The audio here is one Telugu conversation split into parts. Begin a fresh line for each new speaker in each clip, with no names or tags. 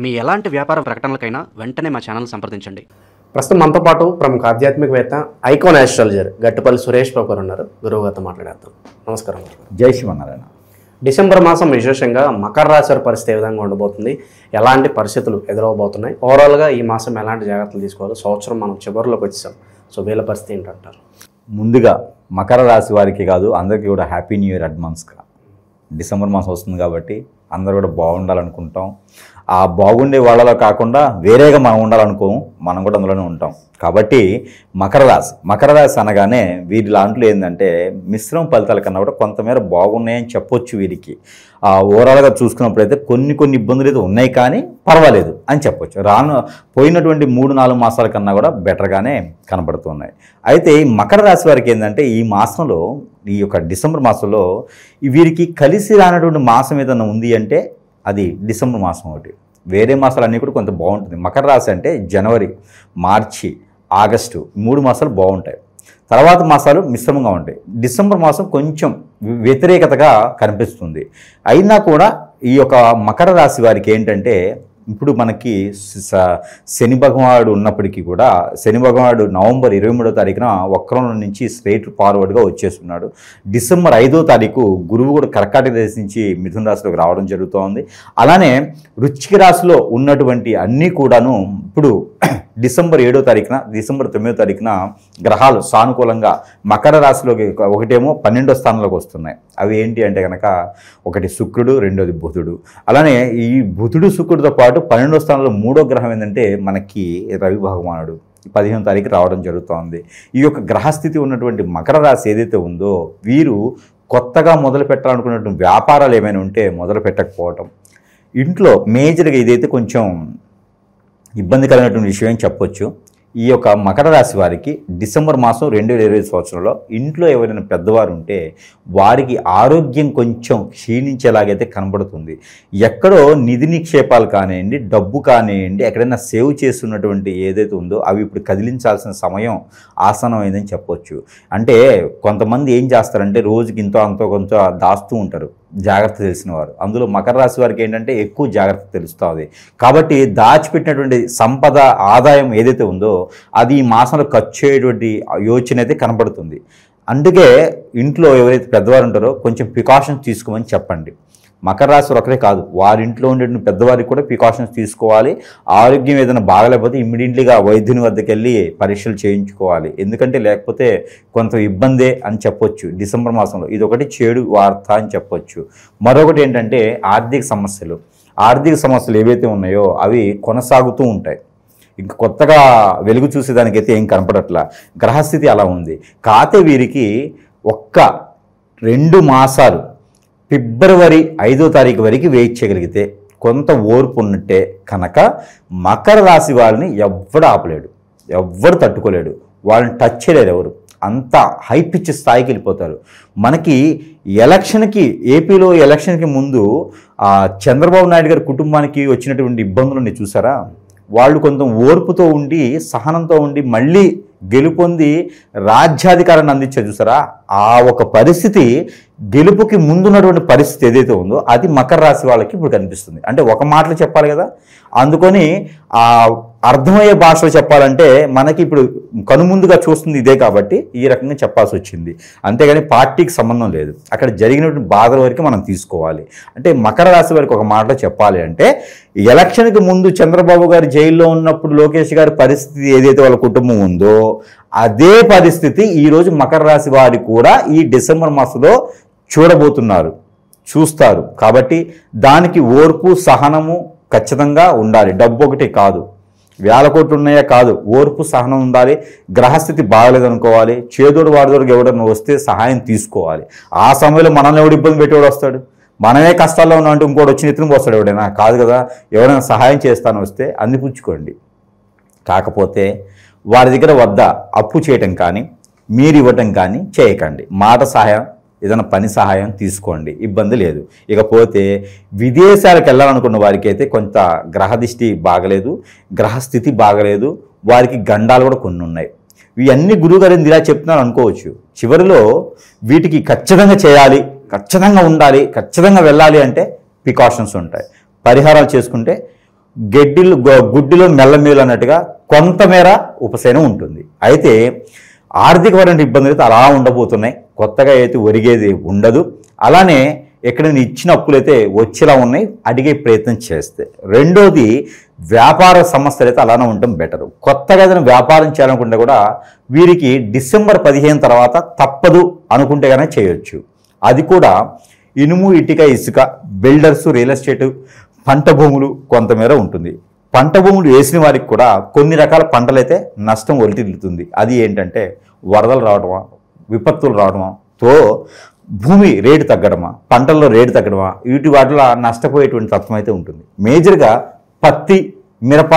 మీ ఎలాంటి వ్యాపార ప్రకటనలకైనా వెంటనే మా ఛానల్ సంప్రదించండి.
ప్రస్తుతం మనతో పాటు ప్రముఖ ఆధ్యాత్మికవేత్త ఐకాన్ ఆస్ట్రాలజర్ గట్టుపల్లి సురేష్ బాబు గారు ఉన్నారు. గురువుగారితో మాట్లాడేద్దాం. నమస్కారం.
జై శ్రీమన్నారాయణ.
డిసెంబర్ మాసం విశేషంగా మకర రాశి వారి పరిస్థితి ఏ విధంగా ఉండబోతుంది, ఎలాంటి పరిస్థితులు ఎదురవబోతున్నాయి, ఓవరాల్గా ఈ మాసం ఎలాంటి జాగ్రత్తలు తీసుకోవాలి, సంవత్సరం మనం చివరిలోకి వచ్చేసాం, సో వీళ్ళ పరిస్థితి ఏంటంటారు?
ముందుగా మకర రాశి వారికి కాదు అందరికీ కూడా హ్యాపీ న్యూ ఇయర్ అడ్వాన్స్గా. డిసెంబర్ మాసం వస్తుంది కాబట్టి అందరూ కూడా బాగుండాలనుకుంటాం. ఆ బాగుండే వాళ్ళలో కాకుండా వేరేగా మనం ఉండాలనుకోము, మనం కూడా అందులోనే ఉంటాం. కాబట్టి మకర రాశి అనగానే వీరి లాంట్లో ఏంటంటే మిశ్రమ ఫలితాల కన్నా కూడా కొంతమేర బాగున్నాయని చెప్పొచ్చు. వీరికి ఓవరాల్గా చూసుకున్నప్పుడైతే కొన్ని ఇబ్బందులు అయితే ఉన్నాయి, కానీ పర్వాలేదు అని చెప్పొచ్చు. పోయినటువంటి 3-4 మాసాల కన్నా కూడా బెటర్గానే కనబడుతున్నాయి. అయితే ఈ మకర రాశి వారికి ఏంటంటే ఈ మాసంలో, ఈ యొక్క డిసెంబర్ మాసంలో వీరికి కలిసి రానటువంటి మాసం ఏదైనా ఉంది అంటే అది డిసెంబర్ మాసం ఒకటి. వేరే మాసాలన్నీ కూడా కొంత బాగుంటుంది. మకర రాశి అంటే జనవరి, మార్చి, ఆగస్టు 3 మాసాలు బాగుంటాయి. తర్వాత మాసాలు మిశ్రమంగా ఉంటాయి. డిసెంబర్ మాసం కొంచెం వ్యతిరేకతగా కనిపిస్తుంది. అయినా కూడా ఈ యొక్క మకర రాశి వారికి ఏంటంటే ఇప్పుడు మనకి శని భగవానుడు ఉన్నప్పటికీ కూడా శని భగవానుడు నవంబర్ 23వ తారీఖున వక్రం నుంచి స్ట్రైట్ ఫార్వర్డ్గా వచ్చేస్తున్నాడు. డిసెంబర్ 5వ తారీఖు గురువు కూడా కర్కాటక రాశి నుంచి మిథున రాశిలోకి రావడం జరుగుతోంది. అలానే వృశ్చిక రాశిలో ఉన్నటువంటి అన్నీ కూడాను ఇప్పుడు డిసెంబర్ 7వ తారీఖున, డిసెంబర్ 9వ తారీఖున గ్రహాలు సానుకూలంగా మకర రాశిలోకి, ఒకటేమో 12వ స్థానంలోకి వస్తున్నాయి. అవి ఏంటి అంటే కనుక ఒకటి శుక్రుడు, రెండోది బుధుడు. అలానే ఈ బుధుడు శుక్రుడితో పాటు 12వ స్థానంలో 3వ గ్రహం ఏంటంటే మనకి రవి భగవానుడు 15వ తారీఖు రావడం జరుగుతోంది. ఈ యొక్క గ్రహస్థితి ఉన్నటువంటి మకర రాశి ఏదైతే ఉందో వీరు కొత్తగా మొదలు పెట్టాలనుకున్నటువంటి వ్యాపారాలు ఏమైనా ఉంటే మొదలు పెట్టకపోవటం, ఇంట్లో మేజర్గా ఇదైతే కొంచెం ఇబ్బందికరమైనటువంటి విషయం చెప్పొచ్చు. ఈ యొక్క మకర రాశి వారికి డిసెంబర్ మాసం 2020 సంవత్సరంలో ఇంట్లో ఎవరైనా పెద్దవారు ఉంటే వారికి ఆరోగ్యం కొంచెం క్షీణించేలాగైతే కనబడుతుంది. ఎక్కడో నిధి నిక్షేపాలు కానివ్వండి, డబ్బు కానివ్వండి, ఎక్కడైనా సేవ్ చేస్తున్నటువంటి ఏదైతే ఉందో అవి ఇప్పుడు కదిలించాల్సిన సమయం ఆసన్నమైందని చెప్పొచ్చు. అంటే కొంతమంది ఏం చేస్తారంటే రోజుకి ఇంతో అంతో కొంత దాస్తూ ఉంటారు, జాగ్రత్త తెలిసిన వారు. అందులో మకర రాశి వారికి ఏంటంటే ఎక్కువ జాగ్రత్త తెలుస్తుంది. కాబట్టి దాచిపెట్టినటువంటి సంపద, ఆదాయం ఏదైతే ఉందో అది ఈ మాసంలో ఖర్చు అయ్యేటువంటి యోచన అయితే కనబడుతుంది. అందుకే ఇంట్లో ఎవరైతే పెద్దవారు ఉంటారో కొంచెం ప్రికాషన్స్ తీసుకోమని చెప్పండి. మకర రాశి ఒకరే కాదు, వారింట్లో ఉండే పెద్దవారికి కూడా ప్రికాషన్స్ తీసుకోవాలి. ఆరోగ్యం ఏదైనా బాగలేకపోతే ఇమ్మీడియట్లీగా వైద్యుని వద్దకు వెళ్ళి పరీక్షలు చేయించుకోవాలి. ఎందుకంటే లేకపోతే కొంత ఇబ్బందే అని చెప్పొచ్చు. డిసెంబర్ మాసంలో ఇది ఒకటి చెడు వార్త అని చెప్పొచ్చు. మరొకటి ఏంటంటే ఆర్థిక సమస్యలు ఏవైతే ఉన్నాయో అవి కొనసాగుతూ ఉంటాయి. ఇంక కొత్తగా వెలుగు చూసేదానికైతే ఏం కనపడట్లా. గ్రహస్థితి అలా ఉంది. కాతే వీరికి 1-2 మాసాలు ఫిబ్రవరి 5వ తారీఖు వరకు వెయిట్ చేయగలిగితే కొంత ఓర్పు ఉన్నట్టే కనుక మకర రాశి వాళ్ళని ఎవ్వడు ఆపలేడు, ఎవ్వడు తట్టుకోలేడు, వాళ్ళని టచ్ చేయలేరు ఎవరు. అంత హై పిచ్ స్థాయికి వెళ్ళిపోతారు. మనకి ఏపీలో ఎలక్షన్కి ముందు చంద్రబాబు నాయుడు గారి కుటుంబానికి వచ్చినటువంటి ఇబ్బందులని చూసారా? వాళ్ళు కొంత ఓర్పుతో ఉండి, సహనంతో ఉండి మళ్ళీ గెలుపొంది రాజ్యాధికారాన్ని అందించారు చూసారా? ఆ ఒక పరిస్థితి, గెలుపుకి ముందున్నటువంటి పరిస్థితి ఏదైతే ఉందో అది మకర రాశి వాళ్ళకి ఇప్పుడు కనిపిస్తుంది. అంటే ఒక మాటలో చెప్పాలి కదా, అందుకని ఆ అర్థమయ్యే భాషలో చెప్పాలంటే మనకి ఇప్పుడు కనుముందుగా చూస్తుంది ఇదే కాబట్టి ఈ రకంగా చెప్పాల్సి వచ్చింది. అంతేగాని పార్టీకి సంబంధం లేదు. అక్కడ జరిగినటువంటి బాధల వరకు మనం తీసుకోవాలి. అంటే మకర రాశి వారికి ఒక మాటలో చెప్పాలి అంటే ఎలక్షన్కి ముందు చంద్రబాబు గారు జైల్లో ఉన్నప్పుడు లోకేష్ గారి పరిస్థితి ఏదైతే వాళ్ళ కుటుంబం ఉందో అదే పరిస్థితి ఈరోజు మకర రాశి వారి కూడా ఈ డిసెంబర్ మాసంలో చూస్తారు. కాబట్టి దానికి ఓర్పు, సహనము ఖచ్చితంగా ఉండాలి. డబ్బు ఒకటి కాదు, వేల కోట్లు ఉన్నాయా కాదు, ఓర్పు, సహనం ఉండాలి. గ్రహస్థితి బాగలేదనుకోవాలి. చేదోడు వాడిదోడికి ఎవడన్నా వస్తే సహాయం తీసుకోవాలి. ఆ సమయంలో మనల్ని ఎవడు ఇబ్బంది పెట్టేవాడు వస్తాడు? మనమే కష్టాల్లో ఉన్నామంటే ఇంకోటి వచ్చి నెత్తిన పోస్తాడు ఎవడైనా? కాదు కదా. ఎవరైనా సహాయం చేస్తాను వస్తే అందిపుచ్చుకోండి. కాకపోతే వారి దగ్గర వద్ద అప్పు చేయటం కానీ, మీరు ఇవ్వటం కానీ చేయకండి. మాట సహాయం, ఏదైనా పని సహాయం తీసుకోండి, ఇబ్బంది లేదు. ఇకపోతే విదేశాలకు వెళ్ళాలనుకున్న వారికి అయితే కొంత గ్రహదిష్టి బాగలేదు, గ్రహస్థితి బాగలేదు, వారికి గండాలు కూడా కొన్ని ఉన్నాయి. ఇవన్నీ గురువుగారు ఇలా చెప్తున్నారు అనుకోవచ్చు. చివరిలో వీటికి ఖచ్చితంగా చేయాలి, ఖచ్చితంగా ఉండాలి, ఖచ్చితంగా వెళ్ళాలి అంటే ప్రికాషన్స్ ఉంటాయి. పరిహారాలు చేసుకుంటే గుడ్డిలో మెల్లమేలు అన్నట్టుగా కొంతమేర ఉపశమనం ఉంటుంది. అయితే ఆర్థికపరమైన ఇబ్బందులు అయితే అలా ఉండబోతున్నాయి. కొత్తగా అయితే ఒరిగేది ఉండదు. అలానే ఎక్కడైనా ఇచ్చిన అప్పులైతే వచ్చేలా ఉన్నాయి, అడిగే ప్రయత్నం చేస్తే. రెండోది వ్యాపార సమస్యలు అయితే అలానే ఉండటం బెటరు. కొత్తగా ఏదైనా వ్యాపారం చేయాలనుకుంటే కూడా వీరికి డిసెంబర్ 15 తర్వాత తప్పదు అనుకుంటే కానీ చేయొచ్చు. అది కూడా ఇనుము, ఇటుక, ఇసుక, బిల్డర్స్, రియల్ ఎస్టేట్, పంట భూములు కొంతమేర ఉంటుంది. పంట భూములు వేసిన వారికి కూడా కొన్ని రకాల పంటలైతే నష్టం ఒలిటిల్లుతుంది. అది ఏంటంటే వరదలు రావడమా, విపత్తులు రావడమా, తో భూమి రేటు తగ్గడమా, పంటల్లో రేటు తగ్గడమా, వీటి వాటిలో నష్టపోయేటువంటి తత్వం అయితే ఉంటుంది. మేజర్గా పత్తి, మిరప,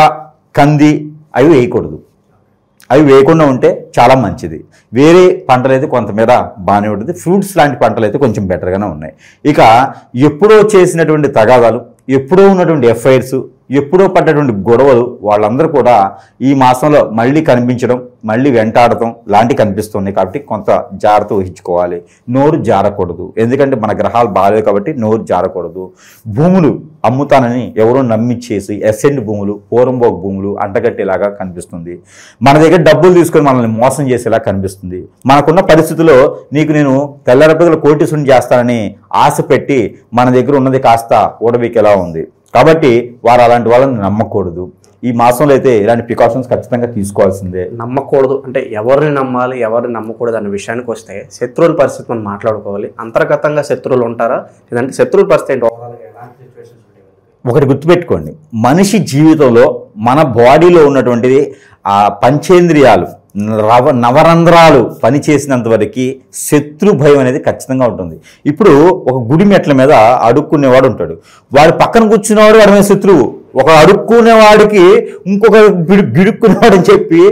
కంది అవి వేయకూడదు. అవి వేయకుండా ఉంటే చాలా మంచిది. వేరే పంటలు అయితే కొంతమేర బాగానే ఉంటుంది. ఫ్రూట్స్ లాంటి పంటలు అయితే కొంచెం బెటర్గానే ఉన్నాయి. ఇక ఎప్పుడో చేసినటువంటి తగాదాలు, ఎప్పుడో ఉన్నటువంటి ఎఫ్ఐఆర్స్, ఎప్పుడో పడ్డటువంటి గొడవలు వాళ్ళందరూ కూడా ఈ మాసంలో మళ్ళీ కనిపించడం, మళ్ళీ వెంటాడటం లాంటివి కనిపిస్తున్నాయి. కాబట్టి కొంత జాగ్రత్త వహించుకోవాలి. నోరు జారకూడదు. ఎందుకంటే మన గ్రహాలు బాగాలేవు కాబట్టి నోరు జారకూడదు. భూములు అమ్ముతానని ఎవరో నమ్మిచ్చేసి ఎసెంట్ భూములు, పోరంబోక్ భూములు అంటగట్టేలాగా కనిపిస్తుంది. మన దగ్గర డబ్బులు తీసుకొని మనల్ని మోసం చేసేలా కనిపిస్తుంది. మనకున్న పరిస్థితుల్లో నీకు నేను తెల్లరపగల కోటీసుని చేస్తానని ఆశ పెట్టి మన దగ్గర ఉన్నది కాస్త ఊడబీకేలా ఉంది. కాబట్టి వారు అలాంటి వాళ్ళని నమ్మకూడదు. ఈ మాసంలో అయితే ఇలాంటి ప్రికాషన్స్ ఖచ్చితంగా తీసుకోవాల్సిందే.
నమ్మకూడదు అంటే ఎవరిని నమ్మాలి, ఎవరిని నమ్మకూడదు అనే విషయానికి వస్తే శత్రువుల పరిస్థితి మనం మాట్లాడుకోవాలి. అంతర్గతంగా శత్రువులు ఉంటారా, లేదంటే శత్రువుల పరిస్థితి ఏంటి?
ఒకటి గుర్తుపెట్టుకోండి, మనిషి జీవితంలో మన బాడీలో ఉన్నటువంటిది ఆ పంచేంద్రియాలు, నవరంధ్రాలు పనిచేసినంత వరకు శత్రు భయం అనేది ఖచ్చితంగా ఉంటుంది. ఇప్పుడు ఒక గుడి మెట్ల మీద అడుక్కునేవాడు ఉంటాడు. వాడు పక్కన కూర్చునేవాడు వాడి మీద శత్రువు. ఒక అడుక్కునేవాడికి ఇంకొక గిడుక్కునేవాడు అని చెప్పి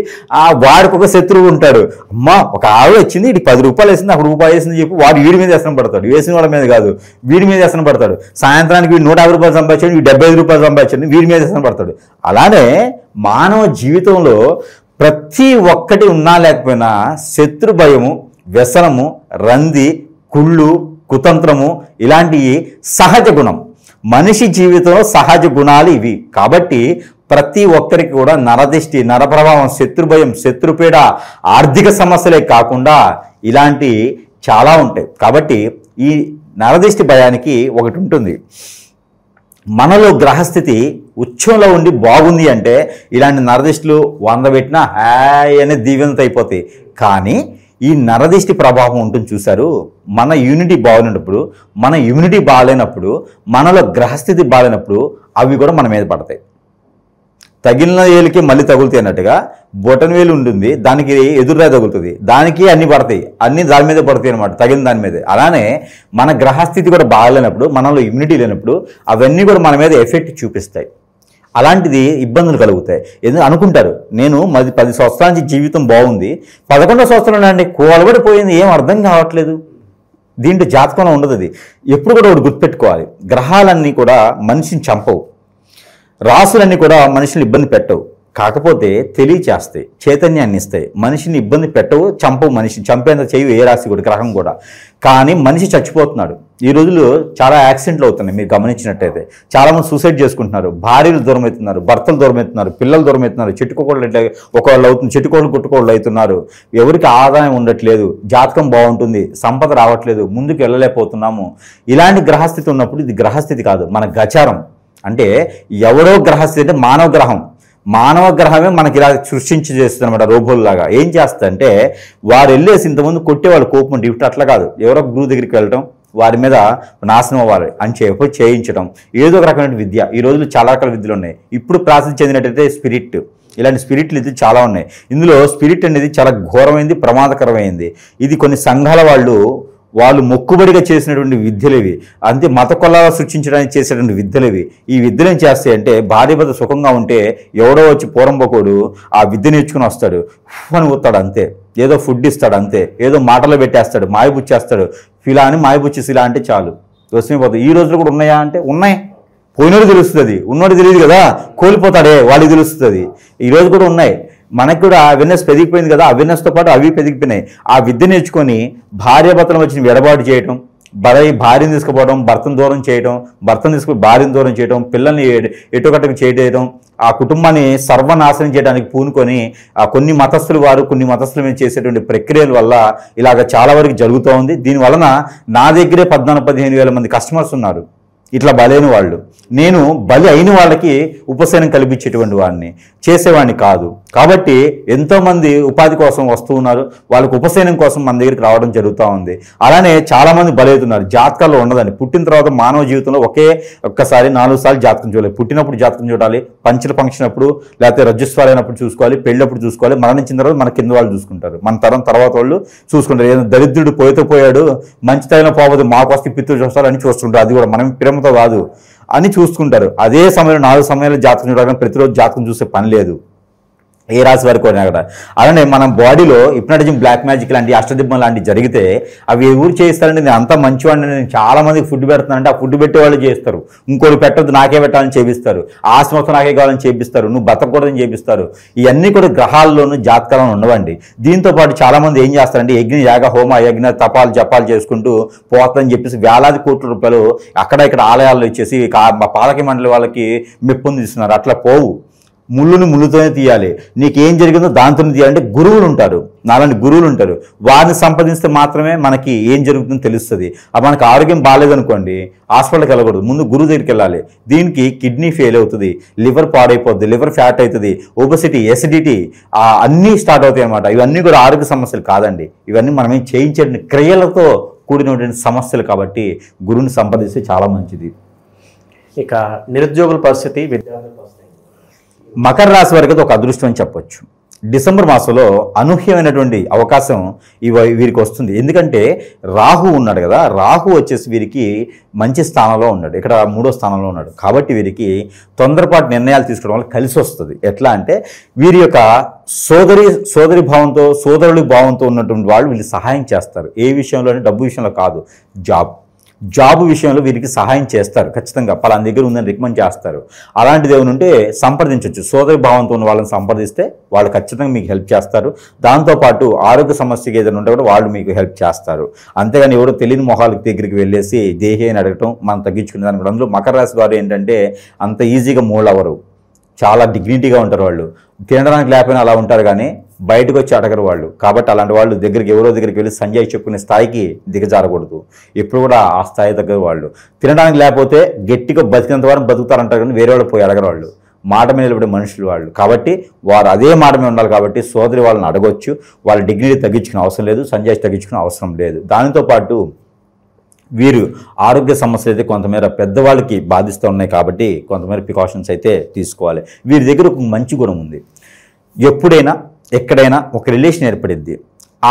వాడికి ఒక శత్రువు ఉంటాడు. అమ్మా ఒక ఆవిడ వచ్చింది, ఇటు 10 రూపాయలు వేసింది, అక్కడ రూపాయలు వేసింది చెప్పి వాడు వీడి మీద వ్యసనం పడతాడు. వేసిన వాళ్ళ మీద కాదు, వీడి మీద వ్యసనం పడతాడు. సాయంత్రానికి వీడు 150 రూపాయలు సంపాదించాడు, వీడు 75 రూపాయలు సంపాదించాడు, వీడి మీద వ్యసనం పడతాడు. అలానే మానవ జీవితంలో ప్రతి ఒక్కటి ఉన్నా లేకపోయినా శత్రు భయము, వ్యసనము, రంది, కుళ్ళు, కుతంత్రము ఇలాంటివి సహజ గుణం. మనిషి జీవితంలో సహజ గుణాలు ఇవి. కాబట్టి ప్రతి ఒక్కరికి కూడా నరదిష్టి, నరప్రభావం, శత్రుభయం, శత్రుపీడ, ఆర్థిక సమస్యలే కాకుండా ఇలాంటి చాలా ఉంటాయి. కాబట్టి ఈ నరదిష్టి భయానికి ఒకటి ఉంటుంది. మనలో గ్రహస్థితి ఉచ్చంలో ఉండి బాగుంది అంటే ఇలాంటి నరదిష్టిలు 100 పెట్టినా హాయ్ అనే దీవెనత అయిపోతాయి. కానీ ఈ నరదిష్టి ప్రభావం ఉంటుంది చూశారు. మన యూనిటీ బాగున్నప్పుడు, మన ఇమ్యూనిటీ బాగాలేనప్పుడు, మనలో గ్రహస్థితి బాగాలేనప్పుడు అవి కూడా మన మీద పడతాయి. తగిలిన వేలుకి మళ్ళీ తగులుతాయి అన్నట్టుగా బొటన్ వేలు ఉంటుంది, దానికి ఎదురుగా తగులుతుంది, దానికి అన్ని పడతాయి, అన్ని దాని మీద పడతాయి అనమాట, తగిలిన దాని మీదే. అలానే మన గ్రహస్థితి కూడా బాగాలేనప్పుడు, మనలో ఇమ్యూనిటీ లేనప్పుడు అవన్నీ కూడా మన మీద ఎఫెక్ట్ చూపిస్తాయి. అలాంటిది ఇబ్బందులు కలుగుతాయి. ఎందుకు అనుకుంటారు, నేను 10 సంవత్సరాల నుంచి జీవితం బాగుంది, 11వ సంవత్సరంలో అండి కోలబడిపోయింది, ఏం అర్థం కావట్లేదు. దీంట్లో జాతకంలో ఉండదు. అది ఎప్పుడు కూడా ఒకటి గుర్తుపెట్టుకోవాలి, గ్రహాలన్నీ కూడా మనిషిని చంపవు, రాసులన్నీ కూడా మనుషులు ఇబ్బంది పెట్టవు. కాకపోతే తెలియచేస్తాయి, చైతన్యాన్ని ఇస్తాయి. మనిషిని ఇబ్బంది పెట్టవు, చంపవు. మనిషిని చంపేంత చేయవు ఏ రాశి కూడా, గ్రహం కూడా. కానీ మనిషి చచ్చిపోతున్నాడు. ఈ రోజుల్లో చాలా యాక్సిడెంట్లు అవుతున్నాయి. మీరు గమనించినట్టయితే చాలామంది సూసైడ్ చేసుకుంటున్నారు, భార్యలు దూరం అవుతున్నారు, భర్తలు దూరం అవుతున్నారు, పిల్లలు దూరం అవుతున్నారు, చెట్టుకోళ్ళు ఒకళ్ళు అవుతుంది, చెట్టుకోళ్ళు కుట్టుకోళ్ళు అవుతున్నారు. ఎవరికి ఆదాయం ఉండట్లేదు, జాతకం బాగుంటుంది, సంపద రావట్లేదు, ముందుకు వెళ్ళలేకపోతున్నాము. ఇలాంటి గ్రహస్థితి ఉన్నప్పుడు ఇది గ్రహస్థితి కాదు, మన గచారం. అంటే ఎవరో గ్రహస్థితి అంటే మానవ గ్రహం, మానవ గ్రహమే మనకి ఇలా సృష్టించి చేస్తుంది అనమాట. రోబోల్లాగా ఏం చేస్తారంటే వారు వెళ్ళేసి ఇంతకుముందు కొట్టేవాళ్ళు కోపం ఉంటే, ఇప్పుడు అట్లా కాదు. ఎవరో గురువు దగ్గరికి వెళ్ళటం, వారి మీద నాశనం అవ్వాలి అని చెప్పి చేయించడం, ఏదో ఒక రకమైన విద్య. ఈ రోజులు చాలా రకాల విద్యలు ఉన్నాయి. ఇప్పుడు ప్రాసెస్ చెందినట్టయితే స్పిరిట్, ఇలాంటి స్పిరిట్లు ఇది చాలా ఉన్నాయి. ఇందులో స్పిరిట్ అనేది చాలా ఘోరమైంది, ప్రమాదకరమైంది. ఇది కొన్ని సంఘాల వాళ్ళు మొక్కుబడిగా చేసినటువంటి విద్యలేవి, అంతే మత కొల్లాగా సృష్టించడానికి చేసేటువంటి విద్యలేవి. ఈ విద్యలు ఏం చేస్తాయంటే భార్య భర్త సుఖంగా ఉంటే ఎవడో వచ్చి పూరంబకోడు ఆ విద్య నేర్చుకుని వస్తాడు, అని ఊతాడు అంతే, ఏదో ఫుడ్ ఇస్తాడు అంతే, ఏదో మాటలో పెట్టేస్తాడు, మాయబుచ్చేస్తాడు. ఫిలా అని మాయబుచ్చేసి ఇలా అంటే చాలు వస్తుపోతుంది. ఈ రోజులు కూడా ఉన్నాయా అంటే ఉన్నాయి. పోయినోడు తెలుస్తుంది, ఉన్నోడు తెలియదు కదా, కోల్పోతాడే వాళ్ళకి తెలుస్తుంది. ఈ రోజు కూడా ఉన్నాయి. మనకు కూడా అవేర్నెస్ పెరిగిపోయింది కదా, అవేర్నెస్తో పాటు అవి పెరిగిపోయినాయి. ఆ విద్య నేర్చుకొని భార్యాభర్తలు వచ్చిన ఎడబాటు చేయటం, భార్యను తీసుకుపోవడం, భర్తను దూరం చేయడం, భర్తను తీసుకుని భార్యను దూరం చేయడం, పిల్లల్ని ఎటుకట్టుకు చేయడం, ఆ కుటుంబాన్ని సర్వనాశనం చేయడానికి పూనుకొని కొన్ని మతస్థుల మీద చేసేటువంటి ప్రక్రియల వల్ల ఇలాగ చాలా వరకు జరుగుతూ ఉంది. దీని వలన నా దగ్గరే 14-15 వేల మంది కస్టమర్స్ ఉన్నారు ఇట్లా బలైన వాళ్ళు. నేను బలి అయిన వాళ్ళకి ఉపశమనం కల్పించేటువంటి వాడిని, చేసేవాడిని కాదు. కాబట్టి ఎంతోమంది ఉపాధి కోసం వస్తూ ఉన్నారు, వాళ్ళకి ఉపశమనం కోసం మన దగ్గరికి రావడం జరుగుతూ ఉంది. అలానే చాలామంది బలవుతున్నారు. జాతకాల్లో ఉండదండి. పుట్టిన తర్వాత మానవ జీవితంలో ఒక్కసారి 4 సార్లు జాతకం చూడాలి. పుట్టినప్పుడు జాతకం చూడాలి, పంచల ఫంక్షన్ అప్పుడు, లేకపోతే రజ్జస్వాలు అయినప్పుడు చూసుకోవాలి, పెళ్ళప్పుడు చూసుకోవాలి, మరణించిన తర్వాత మన కింద వాళ్ళు చూసుకుంటారు, మన తరం తర్వాత వాళ్ళు చూసుకుంటారు. ఏదైనా దరిద్రుడు పోయాడు, మంచి తగిన పోవద్దు, మాకు వస్తే పిత్తులు చూస్తారు అని చూస్తుంటారు. అది కూడా మనం ప్రేమతో కాదు అని చూసుకుంటారు. అదే సమయంలో 4 సమయాల్లో జాతకం చూడాలని ప్రతిరోజు జాతకం చూసే పని లేదు ఏ రాశి వారికి కూడా. అలానే మన బాడీలో హిప్నటిజం, బ్లాక్ మ్యాజిక్ లాంటి, అష్టదిబ్బం లాంటివి జరిగితే అవి ఎవరు చేస్తారంటే నేను అంతా మంచివాడిని, నేను చాలా మందికి ఫుడ్ పెడుతున్నానంటే ఆ ఫుడ్ పెట్టేవాళ్ళు చేస్తారు. ఇంకోటి పెట్టద్దు నాకే పెట్టాలని చేపిస్తారు, ఆస్తి మొత్తం నాకే కావాలని చేపిస్తారు, నువ్వు బతకూడదని చేపిస్తారు. ఇవన్నీ కూడా గ్రహాల్లోనూ జాతకాలను ఉండవండి. దీంతో పాటు చాలా మంది ఏం చేస్తారంటే యాగ హోమ యజ్ఞ తపాలు జపాలు చేసుకుంటూ పోతుందని చెప్పేసి వేలాది కోట్ల రూపాయలు అక్కడ ఇక్కడ ఆలయాల్లో ఇచ్చేసి పాలక మండలి వాళ్ళకి మెప్పుని తీస్తున్నారు. అట్లా పోవు. ముళ్ళుని ముళ్ళుతోనే తీయాలి. నీకేం జరిగిందో దాంతోనే తీయాలంటే గురువులు ఉంటారు, నాలాంటి గురువులు ఉంటారు. వారిని సంపాదిస్తే మాత్రమే మనకి ఏం జరుగుతుందో తెలుస్తుంది. మనకు ఆరోగ్యం బాగాలేదనుకోండి, హాస్పిటల్కి వెళ్ళకూడదు, ముందు గురువు దగ్గరికి వెళ్ళాలి. దీనికి కిడ్నీ ఫెయిల్ అవుతుంది, లివర్ పాడైపోద్ది, లివర్ ఫ్యాట్ అవుతుంది, ఒబెసిటీ, ఎసిడిటీ అన్నీ స్టార్ట్ అవుతాయి అన్నమాట. ఇవన్నీ కూడా ఆరోగ్య సమస్యలు కాదండి. ఇవన్నీ మనం ఏం చేయించే క్రియలతో కూడినటువంటి సమస్యలు. కాబట్టి గురువుని సంపాదిస్తే చాలా మంచిది.
ఇక నిరుద్యోగుల పరిస్థితి, విద్యార్థుల పరిస్థితి.
మకర రాశి వారికి ఒక అదృష్టం అని చెప్పొచ్చు. డిసెంబర్ మాసంలో అనూహ్యమైనటువంటి అవకాశం వీరికి వస్తుంది. ఎందుకంటే రాహు ఉన్నాడు కదా, రాహు వచ్చేసి వీరికి మంచి స్థానంలో ఉన్నాడు, ఇక్కడ 3వ స్థానంలో ఉన్నాడు. కాబట్టి వీరికి తొందరపాటు నిర్ణయాలు తీసుకోవడం వల్ల కలిసి వస్తుంది. ఎట్లా అంటే వీరి యొక్క సోదరి భావంతో, సోదరుడి భావంతో ఉన్నటువంటి వాళ్ళు వీళ్ళు సహాయం చేస్తారు. ఏ విషయంలో అంటే డబ్బు విషయంలో కాదు, జాబ్ విషయంలో వీరికి సహాయం చేస్తారు. ఖచ్చితంగా పలానా దగ్గర ఉందని రికమెండ్ చేస్తారు. అలాంటిది ఏమైనా ఉంటే సంప్రదించవచ్చు. సోదరి భావంతో ఉన్న వాళ్ళని సంప్రదిస్తే వాళ్ళు ఖచ్చితంగా మీకు హెల్ప్ చేస్తారు. దాంతోపాటు ఆరోగ్య సమస్యకి ఏదైనా ఉంటే కూడా వాళ్ళు మీకు హెల్ప్ చేస్తారు. అంతేగాని ఎవరో తెలియని మొహాల దగ్గరికి వెళ్ళేసి దేహి అని అడగటం, మనం తగ్గించుకునే దానికి కూడా. అందులో మకర రాశి వారు ఏంటంటే అంత ఈజీగా మూల్ అవ్వరు, చాలా డిగ్నిటీగా ఉంటారు. వాళ్ళు తినడానికి లేకపోయినా అలా ఉంటారు, కానీ బయటకు వచ్చి అడగరు వాళ్ళు. కాబట్టి అలాంటి వాళ్ళు ఎవరో దగ్గరికి వెళ్ళి సంజయ్ చెప్పుకునే స్థాయికి దిగజారకూడదు. ఎప్పుడు కూడా ఆ స్థాయి దగ్గర వాళ్ళు తినడానికి లేకపోతే గట్టిగా బతికినంత వరకు బతుకుతారంటారు, కానీ వేరే వాళ్ళు పోయి అడగరు. వాళ్ళు మాట మీద నిలబడే మనుషులు వాళ్ళు. కాబట్టి వారు అదే మాట మీద ఉండాలి. కాబట్టి సోదరి వాళ్ళని అడగొచ్చు. వాళ్ళ డిగ్నిటీ తగ్గించుకునే అవసరం లేదు, సంజయ్ తగ్గించుకునే అవసరం లేదు. దానితో పాటు వీరు ఆరోగ్య సమస్యలు అయితే కొంతమేర పెద్దవాళ్ళకి బాధిస్తూ ఉన్నాయి. కాబట్టి కొంతమేర ప్రికాషన్స్ అయితే తీసుకోవాలి. వీరి దగ్గర ఒక మంచి గుణం ఉంది. ఎప్పుడైనా ఎక్కడైనా ఒక రిలేషన్ ఏర్పడిద్ది,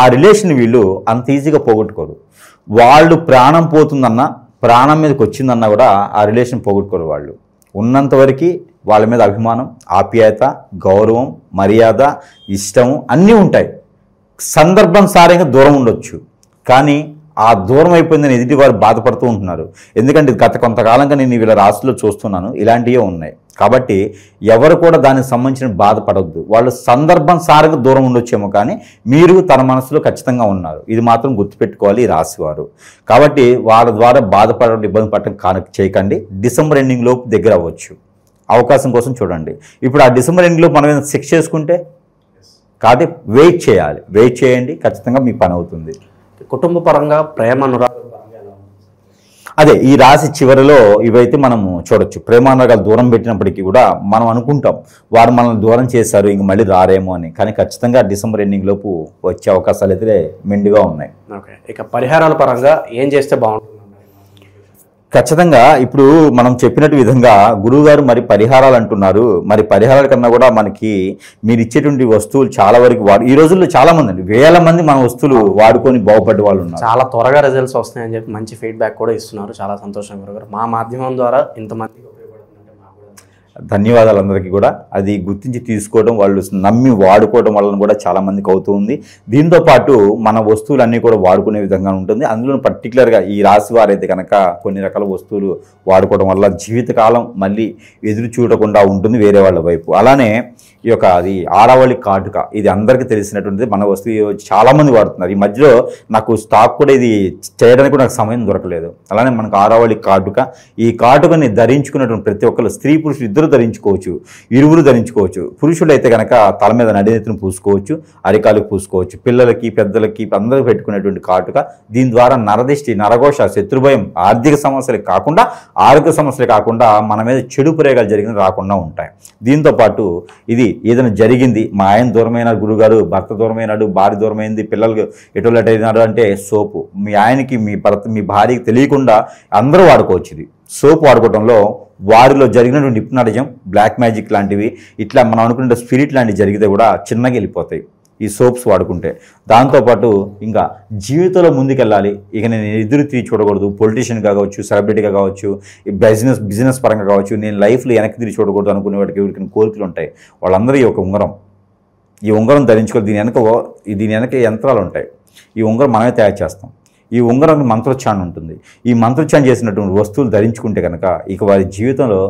ఆ రిలేషన్ వీళ్ళు అంత ఈజీగా పోగొట్టుకోరు. వాళ్ళు ప్రాణం పోతుందన్నా, ప్రాణం మీదకి వచ్చిందన్నా కూడా ఆ రిలేషన్ పోగొట్టుకోరు. వాళ్ళు ఉన్నంతవరకు వాళ్ళ మీద అభిమానం, ఆప్యాయత, గౌరవం, మర్యాద, ఇష్టము అన్నీ ఉంటాయి. సందర్భానుసారంగా దూరం ఉండొచ్చు, కానీ ఆ దూరం అయిపోయిందని ఎదుటి వారు బాధపడుతూ ఉంటున్నారు. ఎందుకంటే గత కొంతకాలంగా నేను వీళ్ళ రాశిలో చూస్తున్నాను, ఇలాంటివే ఉన్నాయి. కాబట్టి ఎవరు కూడా దానికి సంబంధించిన బాధపడవద్దు. వాళ్ళు సందర్భానుసారంగా దూరం ఉండొచ్చేమో, కానీ మీరు తన మనసులో ఖచ్చితంగా ఉన్నారు. ఇది మాత్రం గుర్తుపెట్టుకోవాలి ఈ రాశివారు. కాబట్టి వాళ్ళ ద్వారా బాధపడడం, ఇబ్బంది పడటం చేయకండి. డిసెంబర్ ఎండింగ్ లోపు దగ్గర అవ్వచ్చు. అవకాశం కోసం చూడండి. ఇప్పుడు ఆ డిసెంబర్ ఎండింగ్ లోపు మనం ఏదైనా శిక్ష చేసుకుంటే, కాబట్టి వెయిట్ చేయండి, ఖచ్చితంగా మీ పని అవుతుంది.
కుటుంబ పరంగా, ప్రేమ అనురాగం
అదే ఈ రాశి చివరిలో ఇవైతే మనము చూడొచ్చు. ప్రేమానురాగాలు దూరం పెట్టినప్పటికీ కూడా మనం అనుకుంటాం వారు మనల్ని దూరం చేశారు, ఇంక మళ్ళీ రారేమో అని. కానీ ఖచ్చితంగా డిసెంబర్ ఎండింగ్ లోపు వచ్చే అవకాశాలు అయితే మెండుగా ఉన్నాయి.
ఓకే, ఇక పరిహారాల పరంగా ఏం చేస్తే బాగుంటుంది?
ఖచ్చితంగా ఇప్పుడు మనం చెప్పినట్టు విధంగా గురువుగారు మరి పరిహారాలు అంటున్నారు. మరి పరిహారాల కన్నా కూడా మనకి మీరు ఇచ్చేటువంటి వస్తువులు చాలా వరకు ఈ రోజుల్లో చాలా మంది అండి, వేల మంది మన వస్తువులు వాడుకొని బాగుపడ్డ వాళ్ళు ఉన్నారు.
చాలా త్వరగా రిజల్ట్స్ వస్తున్నాయని చెప్పి మంచి ఫీడ్బ్యాక్ కూడా ఇస్తున్నారు. చాలా సంతోషం గురుగారు. మా మాధ్యమం ద్వారా ఇంతమందికి ఉపయోగపడుతుందంటే మాకు కూడా
ధన్యవాదాలు అందరికీ కూడా. అది గుర్తించి తీసుకోవడం, వాళ్ళు నమ్మి వాడుకోవడం వలన కూడా చాలా మందికి అవుతుంది. దీంతో పాటు మన వస్తువులన్నీ కూడా వాడుకునే విధంగా ఉంటుంది. అందులో పర్టికులర్గా ఈ రాశి వారైతే కనుక కొన్ని రకాల వస్తువులు వాడుకోవడం వల్ల జీవితకాలం మళ్ళీ ఎదురు చూడకుండా ఉంటుంది వేరే వాళ్ళ వైపు. అలానే ఈ యొక్క అది ఆరావళి కాటుక, ఇది అందరికీ తెలిసినటువంటిది. మన వస్తువు చాలామంది వాడుతున్నారు. ఈ మధ్యలో నాకు స్టాక్ కూడా ఇది చేయడానికి కూడా నాకు సమయం దొరకలేదు. అలానే మనకు ఆరావళి కాటుక, ఈ కాటుకని ధరించుకున్నటువంటి ప్రతి ఒక్కరు, స్త్రీ పురుషులు ఇద్దరు ధరించుకోవచ్చు, ఇరువురు ధరించుకోవచ్చు. పురుషులు అయితే కనుక తల మీద నడినెత్తును పూసుకోవచ్చు, అరికాలకు పూసుకోవచ్చు. పిల్లలకి పెద్దలకి అందరూ పెట్టుకునేటువంటి కాటుక. దీని ద్వారా నరదిష్టి, నరఘోష, శత్రుభయం, ఆర్థిక సమస్యలు కాకుండా, ఆరోగ్య సమస్యలు కాకుండా మన మీద చెడు ప్రయోగాలు జరిగిన రాకుండా ఉంటాయి. దీంతో పాటు ఇది ఏదైనా జరిగింది, మా ఆయన దూరమైన గురుగారు, భర్త దూరమైనాడు, భార్య దూరమైంది, పిల్లలకు ఎటువంటి అయినాడు అంటే సోపు మీ ఆయనకి, మీ భర్త, మీ భార్యకి తెలియకుండా అందరూ వాడుకోవచ్చు. ఇది సోప్ వాడుకోవడంలో వారిలో జరిగినటువంటి హిప్నాటిజం, బ్లాక్ మ్యాజిక్ లాంటివి, ఇట్లా మనం అనుకునే స్పిరిట్ లాంటివి జరిగితే కూడా చిన్నగా వెళ్ళిపోతాయి ఈ సోప్స్ వాడుకుంటే. దాంతోపాటు ఇంకా జీవితంలో ముందుకెళ్ళాలి, ఇక నేను ఎదురు తిరిగి చూడకూడదు, పొలిటీషియన్గా కావచ్చు, సెలబ్రిటీగా కావచ్చు, బిజినెస్ పరంగా కావచ్చు, నేను లైఫ్లో వెనక్కి తిరిగి చూడకూడదు అనుకునే వాటికి ఎవరికి కోరికలు ఉంటాయి, వాళ్ళందరూ ఈ ఒక ఉంగరం, ఈ ఉంగరం ధరించుకోవాలి. దీని వెనక యంత్రాలు ఉంటాయి. ఈ ఉంగరం మనమే తయారు చేస్తాం. ఈ ఉంగరానికి మంత్రోచ్చారణ ఉంటుంది. ఈ మంత్రోచ్చారణ చేసినటువంటి వస్తువులు ధరించుకుంటే కనుక ఇక వారి జీవితంలో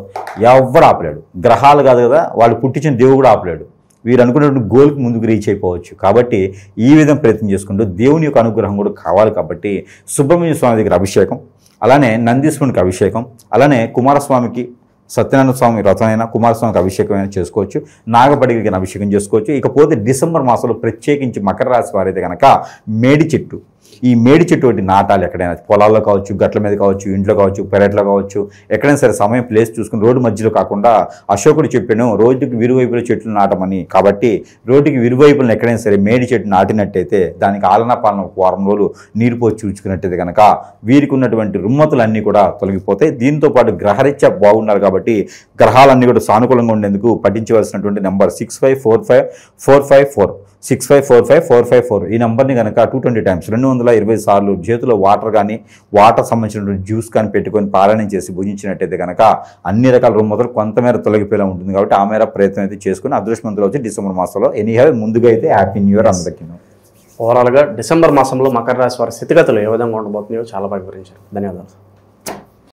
ఎవ్వరు ఆపలేడు. గ్రహాలు కాదు కదా, వాళ్ళు పుట్టించిన దేవుడు కూడా ఆపలేడు. వీరు అనుకున్నటువంటి గోల్కి ముందుకు రీచ్ అయిపోవచ్చు. కాబట్టి ఈ విధంగా ప్రయత్నం చేసుకుంటూ దేవుని యొక్క అనుగ్రహం కూడా కావాలి. కాబట్టి సుబ్రహ్మణ్య స్వామి దగ్గర అభిషేకం, అలానే నందీశ్వరునికి అభిషేకం, అలానే కుమారస్వామికి, సత్యనారాయణ స్వామి వ్రతమైనా కుమారస్వామికి అభిషేకం అయినా చేసుకోవచ్చు, నాగపడికి అభిషేకం చేసుకోవచ్చు. ఇకపోతే డిసెంబర్ మాసంలో ప్రత్యేకించి మకర రాశి వారైతే కనుక మేడి చెట్టు, ఈ మేడి చెట్టు ఒకటి నాటాలి. ఎక్కడైనా పొలాల్లో కావచ్చు, గట్ల మీద కావచ్చు, ఇంట్లో కావచ్చు, పెరట్లో కావచ్చు, ఎక్కడైనా సరే సమయం ప్లేస్ చూసుకుని, రోడ్డు మధ్యలో కాకుండా. అశోకుడు చెప్పాను రోడ్డుకి విరువైపుల చెట్లు నాటమని. కాబట్టి రోడ్డుకి విరువైపులను ఎక్కడైనా సరే మేడి చెట్టు నాటినట్టయితే దానికి ఆలనా పాలన ఒక వారం రోజులు నీరు పోసి చూసుకున్నట్టయితే కనుక వీరికి ఉన్నటువంటి రుమ్మతులన్నీ కూడా తొలగిపోతాయి. దీంతో పాటు గ్రహరీత్యా బాగున్నారు కాబట్టి గ్రహాలన్నీ కూడా సానుకూలంగా ఉండేందుకు పఠించవలసినటువంటి నెంబర్ 65454544 65454544. ఈ నెంబర్ని కనుక 220 టైమ్స్ 220 సార్లు చేతిలో వాటర్ కానీ, వాటర్ సంబంధించినటువంటి జ్యూస్ కానీ పెట్టుకొని పారాయణం చేసి భుజించినట్టయితే కనుక అన్ని రకాల రుమ్మతులు కొంతమేర తొలగిపోయేలా ఉంటుంది. కాబట్టి ఆ మేర ప్రయత్నం అయితే చేసుకుని అదృష్టవంతులు వచ్చి డిసెంబర్ మాసంలో ముందుగా అయితే హ్యాపీ న్యూ ఇయర్ అందరికీ.
ఓవరాల్గా డిసెంబర్ మాసంలో మకర రాశి వారి స్థితిగతులు ఏ విధంగా ఉండబోతున్నాయో చాలా బాగా వివరించారు. ధన్యవాదాలు.